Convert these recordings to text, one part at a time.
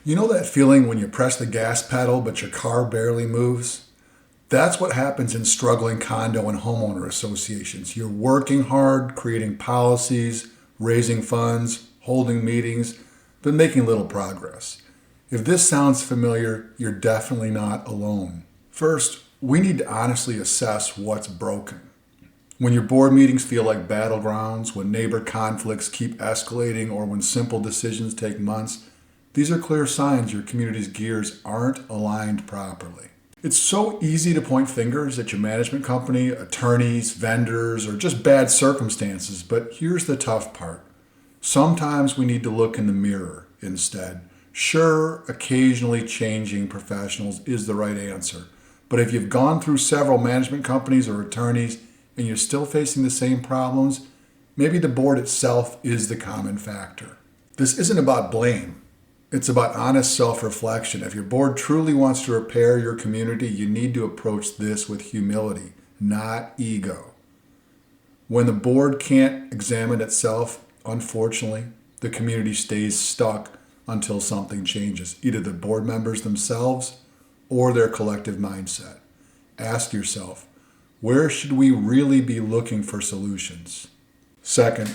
You know that feeling when you press the gas pedal but your car barely moves? That's what happens in struggling condo and homeowner associations. You're working hard, creating policies, raising funds, holding meetings, but making little progress. If this sounds familiar, you're definitely not alone. First, we need to honestly assess what's broken. When your board meetings feel like battlegrounds, when neighbor conflicts keep escalating, or when simple decisions take months, these are clear signs your community's gears aren't aligned properly. It's so easy to point fingers at your management company, attorneys, vendors, or just bad circumstances, but here's the tough part. Sometimes we need to look in the mirror instead. Sure, occasionally changing professionals is the right answer, but if you've gone through several management companies or attorneys and you're still facing the same problems, maybe the board itself is the common factor. This isn't about blame. It's about honest self-reflection. If your board truly wants to repair your community, you need to approach this with humility, not ego. When the board can't examine itself, unfortunately, the community stays stuck until something changes, either the board members themselves or their collective mindset. Ask yourself, where should we really be looking for solutions? Second,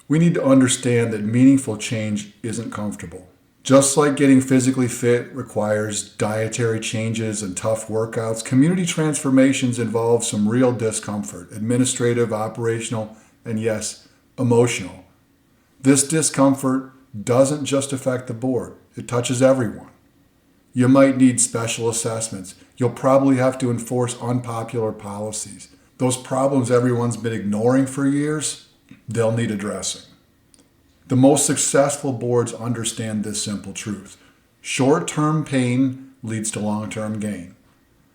we need to understand that meaningful change isn't comfortable. Just like getting physically fit requires dietary changes and tough workouts, community transformations involve some real discomfort, administrative, operational, and yes, emotional. This discomfort doesn't just affect the board, it touches everyone. You might need special assessments. You'll probably have to enforce unpopular policies. Those problems everyone's been ignoring for years, they'll need addressing. The most successful boards understand this simple truth. Short-term pain leads to long-term gain.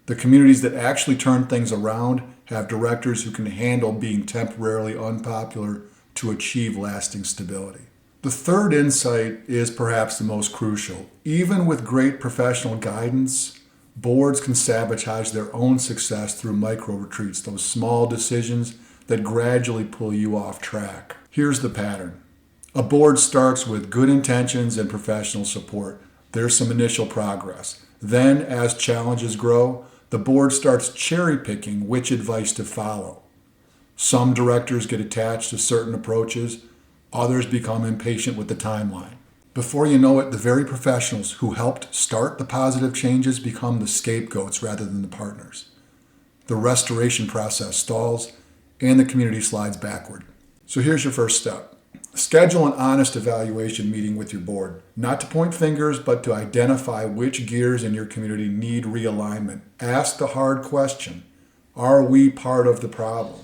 The communities that actually turn things around have directors who can handle being temporarily unpopular to achieve lasting stability. The third insight is perhaps the most crucial. Even with great professional guidance, boards can sabotage their own success through micro-retreats, those small decisions that gradually pull you off track. Here's the pattern. A board starts with good intentions and professional support. There's some initial progress. Then, as challenges grow, the board starts cherry-picking which advice to follow. Some directors get attached to certain approaches. Others become impatient with the timeline. Before you know it, the very professionals who helped start the positive changes become the scapegoats rather than the partners. The restoration process stalls, and the community slides backward. So here's your first step. Schedule an honest evaluation meeting with your board, not to point fingers, but to identify which gears in your community need realignment. Ask the hard question, are we part of the problem?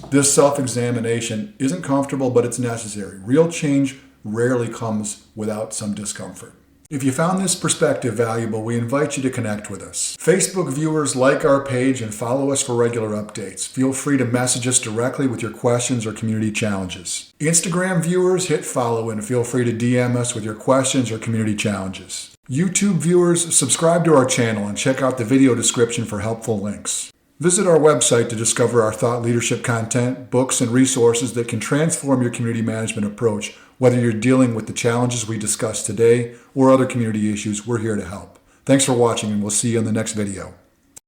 This self-examination isn't comfortable, but it's necessary. Real change rarely comes without some discomfort. If you found this perspective valuable, we invite you to connect with us. Facebook viewers, like our page and follow us for regular updates. Feel free to message us directly with your questions or community challenges. Instagram viewers, hit follow and feel free to DM us with your questions or community challenges. YouTube viewers, subscribe to our channel and check out the video description for helpful links. Visit our website to discover our thought leadership content, books, and resources that can transform your community management approach. Whether you're dealing with the challenges we discussed today or other community issues, we're here to help. Thanks for watching, and we'll see you in the next video.